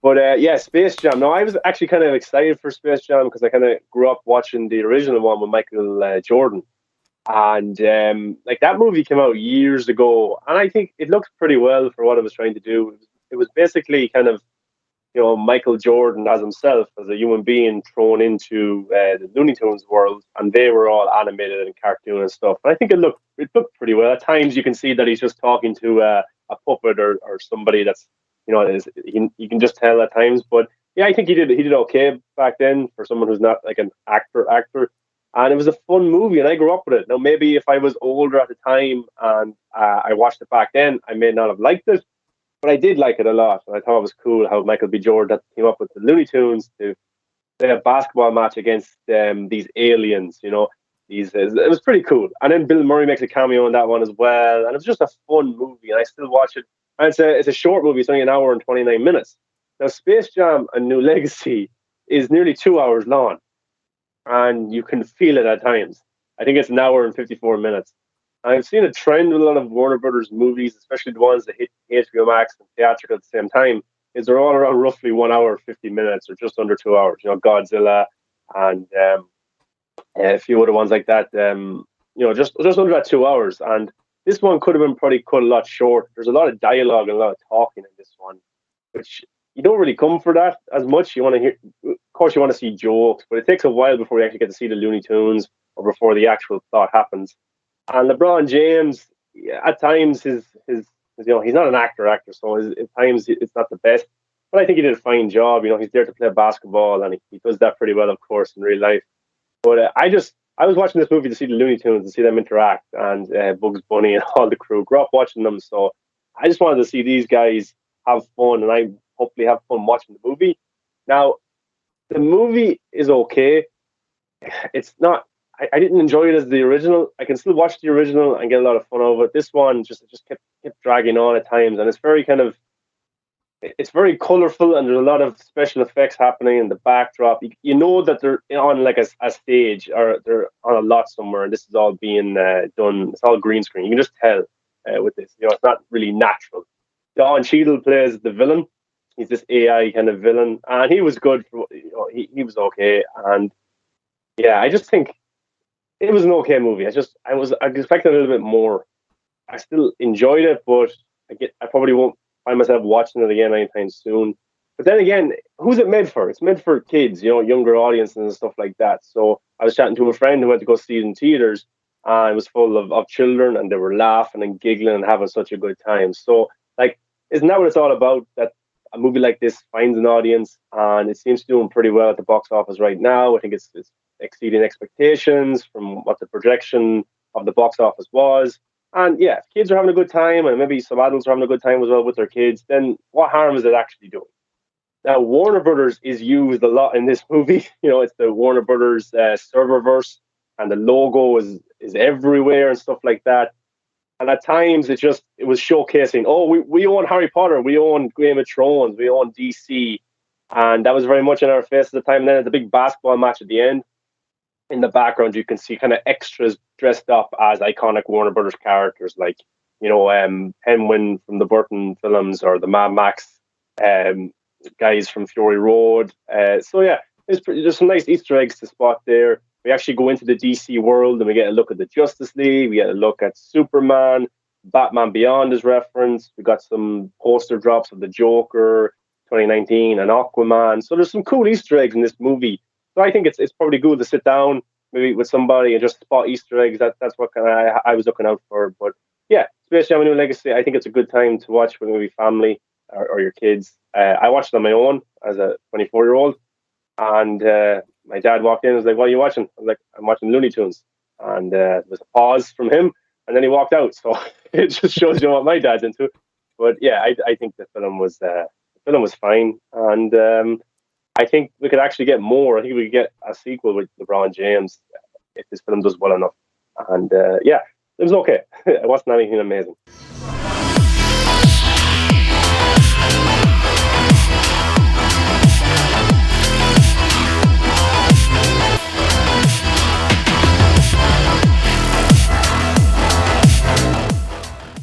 But yeah, Space Jam. No, I was actually kind of excited for Space Jam because I kind of grew up watching the original one with Michael Jordan. And like that movie came out years ago, and I think it looked pretty well for what it was trying to do. It was basically kind of Michael Jordan as himself as a human being thrown into the Looney Tunes world, and they were all animated and cartoon and stuff. And I think it looked pretty well. At times, you can see that he's just talking to a puppet or somebody that's you can just tell at times. But yeah, I think he did okay back then for someone who's not like an actor. And it was a fun movie, and I grew up with it. Now, maybe if I was older at the time and I watched it back then, I may not have liked it, but I did like it a lot. And I thought it was cool how Michael B. Jordan came up with the Looney Tunes to play a basketball match against these aliens. It was pretty cool. And then Bill Murray makes a cameo in that one as well. And it was just a fun movie, and I still watch it. And it's a short movie; it's only an hour and 29 minutes. Now, Space Jam: A New Legacy is nearly 2 hours long, and you can feel it at times. I think it's an hour and 54 minutes. I've seen a trend with a lot of Warner Brothers movies, especially the ones that hit HBO Max and theatrical at the same time, is they're all around roughly 1 hour, 50 minutes, or just under 2 hours. Godzilla and a few other ones like that. Just under that 2 hours. And this one could have been probably cut a lot short. There's a lot of dialogue and a lot of talking in this one, which you don't really come for that as much. You want to hear, of course, you want to see jokes, but it takes a while before you actually get to see the Looney Tunes or before the actual plot happens. And LeBron James, yeah, at times, he's not an actor, so at times it's not the best. But I think he did a fine job. He's there to play basketball, and he does that pretty well, of course, in real life. But I was watching this movie to see the Looney Tunes and see them interact, and Bugs Bunny and all the crew. Grew up watching them, so I just wanted to see these guys have fun, and I hopefully have fun watching the movie. Now, the movie is okay. It's not. I didn't enjoy it as the original. I can still watch the original and get a lot of fun out of it. This one just kept dragging on at times, and it's very it's very colorful, and there's a lot of special effects happening in the backdrop. You know that they're on like a stage, or they're on a lot somewhere, and this is all being done. It's all green screen. You can just tell with this. It's not really natural. Don Cheadle plays the villain. He's this AI kind of villain, and he was good. He was okay, and yeah, I just think it was an okay movie. I was expecting a little bit more. I still enjoyed it, but I probably won't find myself watching it again anytime soon. But then again, who's it made for? It's meant for kids, younger audiences and stuff like that. So I was chatting to a friend who went to go see it in theaters, and it was full of children, and they were laughing and giggling and having such a good time. So, like, isn't that what it's all about? That a movie like this finds an audience, and it seems to be doing pretty well at the box office right now. I think it's exceeding expectations from what the projection of the box office was. And yeah, if kids are having a good time, and maybe some adults are having a good time as well with their kids, then what harm is it actually doing? Now, Warner Brothers is used a lot in this movie. It's the Warner Brothers serververse, and the logo is everywhere and stuff like that. And at times, it was showcasing, oh, we own Harry Potter, we own Game of Thrones, we own DC, and that was very much in our face at the time. And then at the big basketball match at the end, in the background, you can see kind of extras dressed up as iconic Warner Brothers characters, like Penguin from the Burton films, or the Mad Max guys from Fury Road. So yeah, there's some nice Easter eggs to spot there. We actually go into the DC world, and we get a look at the Justice League. We get a look at Superman. Batman Beyond is referenced. We got some poster drops of the Joker, 2019, and Aquaman. So there's some cool Easter eggs in this movie. So I think it's probably good to sit down maybe with somebody and just spot Easter eggs. That's what kind of I was looking out for. But yeah, Space Jam: A New Legacy, I think it's a good time to watch with maybe family or your kids. I watched it on my own as a 24-year-old, and my dad walked in and was like, "What are you watching?" I was like, "I'm watching Looney Tunes." And there was a pause from him, and then he walked out. So it just shows you what my dad's into. But yeah, I think the film was fine, and I think we could actually get more. I think we could get a sequel with LeBron James if this film does well enough. And yeah, it was okay. It wasn't anything amazing.